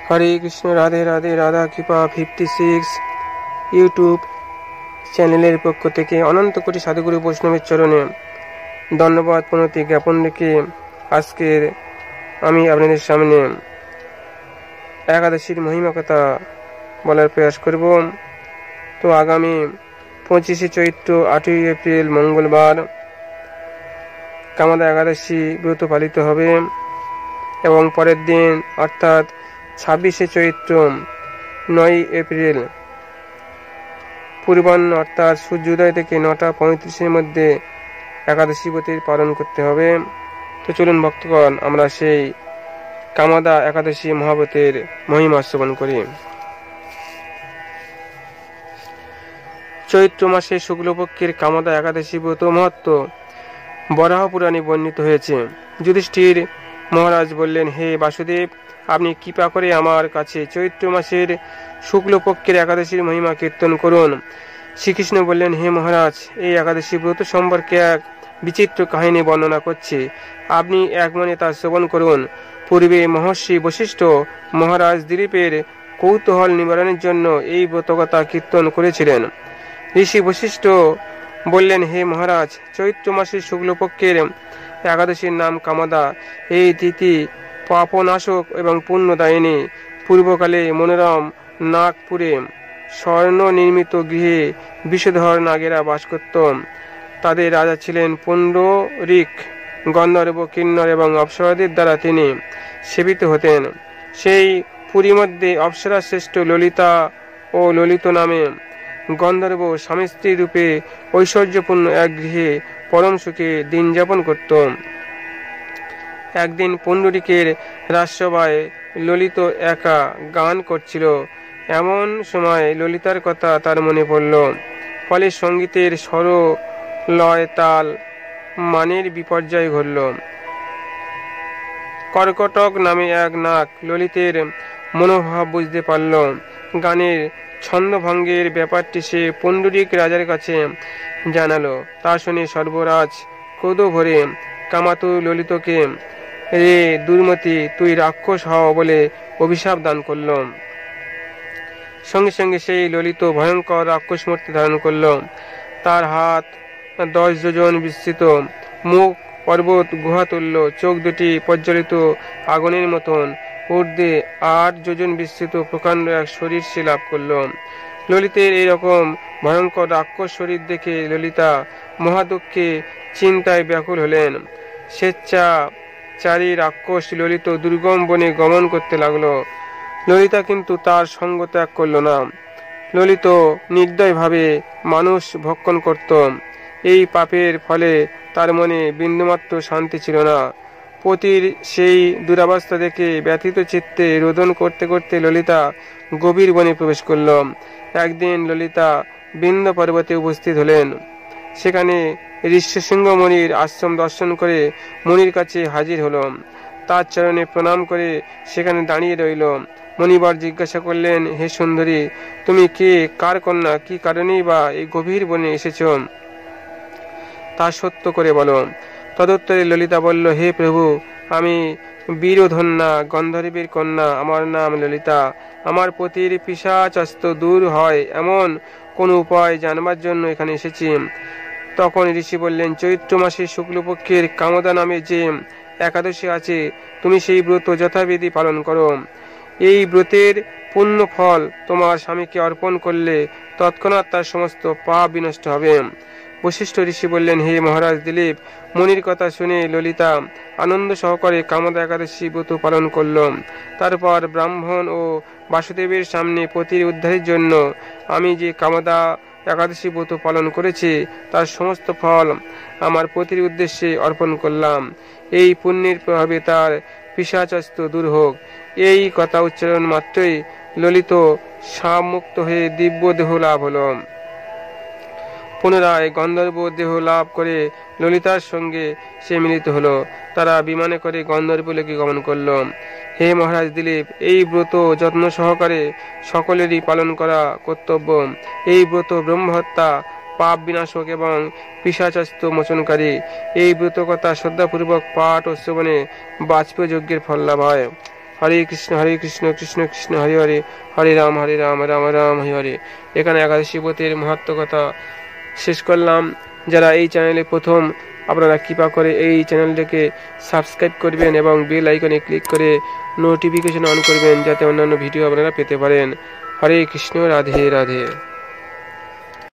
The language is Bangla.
হরে কৃষ্ণ, রাধে রাধে। রাধা কৃপা 56 ইউটিউব চ্যানেলের পক্ষ থেকে অনন্ত কোটি সাধুগুরু বৈষ্ণবের চরণে ধন্যবাদ প্রণতি জ্ঞাপন রেখে আজকের আমি আপনাদের সামনে একাদশীর মহিমা কথা বলার প্রয়াস করব। তো আগামী 25শে চৈত্র 8ই এপ্রিল মঙ্গলবার কামাদা একাদশী ব্রত পালিত হবে এবং পরের দিন অর্থাৎ 26শে চৈত্র 9ই এপ্রিল পূর্বাহ্ন অর্থাৎ সূর্যোদয় থেকে 9টা 35-এর মধ্যে একাদশী ব্রতের পালন করতে হবে। তো চলুন ভক্তগণ, আমরা সেই কামাদা একাদশী মহাব্রতের মহিমা শ্রবণ করি। চৈত্র মাসে শুক্লপক্ষের কামাদা একাদশী ব্রত মহত্ব বরাহ পুরাণে বর্ণিত হয়েছে। যুধিষ্ঠির মহারাজ বললেন, হে বাসুদেব, আপনি কৃপা করে আমার কাছে চৈত্র মাসের শুক্লপক্ষের একাদশীর মহিমা কীর্তন করুন। শ্রীকৃষ্ণ বললেন, হে মহারাজ, এই একাদশী ব্রত সম্পর্কে এক বিচিত্র কাহিনী বর্ণনা করছে, আপনি এক মনে তা শ্রবণ করুন। পূর্বে মহর্ষি বশিষ্ঠ মহারাজ দিলীপের কৌতূহল নিবারণের জন্য এই ব্রতকথা কীর্তন করেছিলেন। ঋষি বশিষ্ঠ বললেন, হে মহারাজ, চৈত্র মাসের শুক্লপক্ষের একাদশীর নাম কামাদা। এই তিথি পাপনাশক এবং পুণ্যদায়িনী। পূর্বকালে মনোরম নাগপুরে স্বর্ণ নির্মিত গৃহে বিষধর নাগেরা বাস করত। তাদের রাজা ছিলেন পুণ্ডরিক। গন্ধর্ব, কিন্নর এবং অপ্সরাদের দ্বারা তিনি সেবিত হতেন। সেই পুরী মধ্যে অপ্সরা শ্রেষ্ঠ ললিতা ও ললিত নামে গন্ধর্ব স্বামী স্ত্রী রূপে ঐশ্বর্যপূর্ণ এক গৃহে পরম সুখে দিন যাপন করত। একদিন পুণ্ডরিকের রাজসভায় ললিত একা গান করছিল। এমন সময় ললিতার কথা তার মনে পড়ল। ফলে সঙ্গীতের স্বর, লয়, তাল, মানের বিপর্যয় ঘটল। কর্কটক নামে এক নাগ ললিতের মনোভাব বুঝতে পারল। গানের ছন্দভঙ্গের ব্যাপারটি সে পুণ্ডরিক রাজার কাছে জানালো। তা শুনে সর্বরাজ ক্রোধ ভরে কামাতু ললিতকে, রে দুর্মতি, তুই রাক্ষস হও বলে অভিশাপ দান করল। সঙ্গে সঙ্গে সেই ললিত ভয়ঙ্কর রাক্ষস মূর্তি ধারণ করল। তার হাত 10 যোজন বিস্তৃত, মুখ পর্বত গুহা তুল্য, চোখ দুটি প্রজ্বলিত আগুনের মতন, ঊর্ধ্বে 8 যোজন বিস্তৃত প্রকাণ্ড এক শরীর সে লাভ করল। ললিতের এইরকম ভয়ঙ্কর রাক্ষস শরীর দেখে ললিতা মহাদুঃখে চিন্তায় ব্যাকুল হলেন। স্বেচ্ছাচারী রাক্ষস ললিত দুর্গম বনে গমন করতে লাগলো। ললিতা কিন্তু তার সঙ্গ ত্যাগ করল না। ললিত নির্দয়ভাবে মানুষ ভক্ষণ করত। এই পাপের ফলে তার মনে বিন্দুমাত্র শান্তি ছিল না। পতির সেই দুরাবস্থা দেখে ব্যথিত চিত্তে রোদন করতে করতে ললিতা গভীর বনে প্রবেশ করল। একদিন ললিতা বিন্ধ্য পর্বতে উপস্থিত হলেন। সেখানে ঋষ্যশৃঙ্গ মুনির আশ্রম দর্শন করে মুনির কাছে হাজির হল। তার চরণে প্রণাম করে সেখানে দাঁড়িয়ে রইল। মণিবর জিজ্ঞাসা করলেন, হে সুন্দরী, তুমি কে, কার কন্যা, কি কারণেই বা এই গভীর বনে এসেছ, তা সত্য করে বলো। তদুত্তরে ললিতা বলল, হে প্রভু, আমি বীরধন্যা গন্ধর্বের কন্যা, আমার নাম ললিতা। আমার পতির পিশাচস্ত দূর হয় এমন কোন উপায় জানবার জন্য এখানে এসেছি। তখন ঋষি বললেন, চৈত্র মাসের শুক্লপক্ষের কামদা নামে যে একাদশী আছে, তুমি সেই ব্রত যথাবিধি পালন করো। এই ব্রতের পুণ্য ফল তোমার স্বামীকে অর্পণ করলে তৎক্ষণাৎ তার সমস্ত পাপ বিনষ্ট হবে। বশিষ্ঠ ঋষি বললেন, হে মহারাজ দিলীপ, মুনির কথা শুনে ললিতা আনন্দ সহকারে কামদা একাদশী ব্রত পালন করল। তারপর ব্রাহ্মণ ও বাসুদেবের সামনে পতির উদ্ধারের জন্য আমি যে কামদা একাদশী ব্রত পালন করেছি তার সমস্ত ফল আমার পতির উদ্দেশ্যে অর্পণ করলাম। এই পুণ্যের প্রভাবে তার পিশাচস্ত দূর হোক। এই কথা উচ্চারণ মাত্রই ললিত সাপমুক্ত হয়ে দিব্য দেহ লাভ হল। পুনরায় গন্ধর্ব দেহ লাভ করে ললিতার সঙ্গে সে মিলিত হলো। তারা বিমানে করে গন্ধর্ব লোকে গমন করল। হে মহারাজ দিলীপ, এই ব্রত যত্ন সহকারে সকলেরই পালন করা কর্তব্য। এই ব্রত ব্রহ্মহত্যা, পাপ বিনাশক এবং পিশাচস্ত মোচনকারী। এই ব্রত কথা শ্রদ্ধাপূর্বক পাঠ ও শ্রবণে বাজপেয় যজ্ঞের ফল লাভ হয়। হরে কৃষ্ণ কৃষ্ণ কৃষ্ণ হরে হরে, হরে রাম রাম রাম হরে হরে। এখানে একাদশী ব্রতের মাহাত্ম্য কথা শেষ করলাম। যারা এই চ্যানেলে প্রথম, আপনারা কৃপা করে এই চ্যানেলটিকে সাবস্ক্রাইব করবেন এবং বেল আইকনে ক্লিক করে নোটিফিকেশন অন করবেন, যাতে অন্যান্য ভিডিও আপনারা পেতে পারেন। হরে কৃষ্ণ, রাধে রাধে।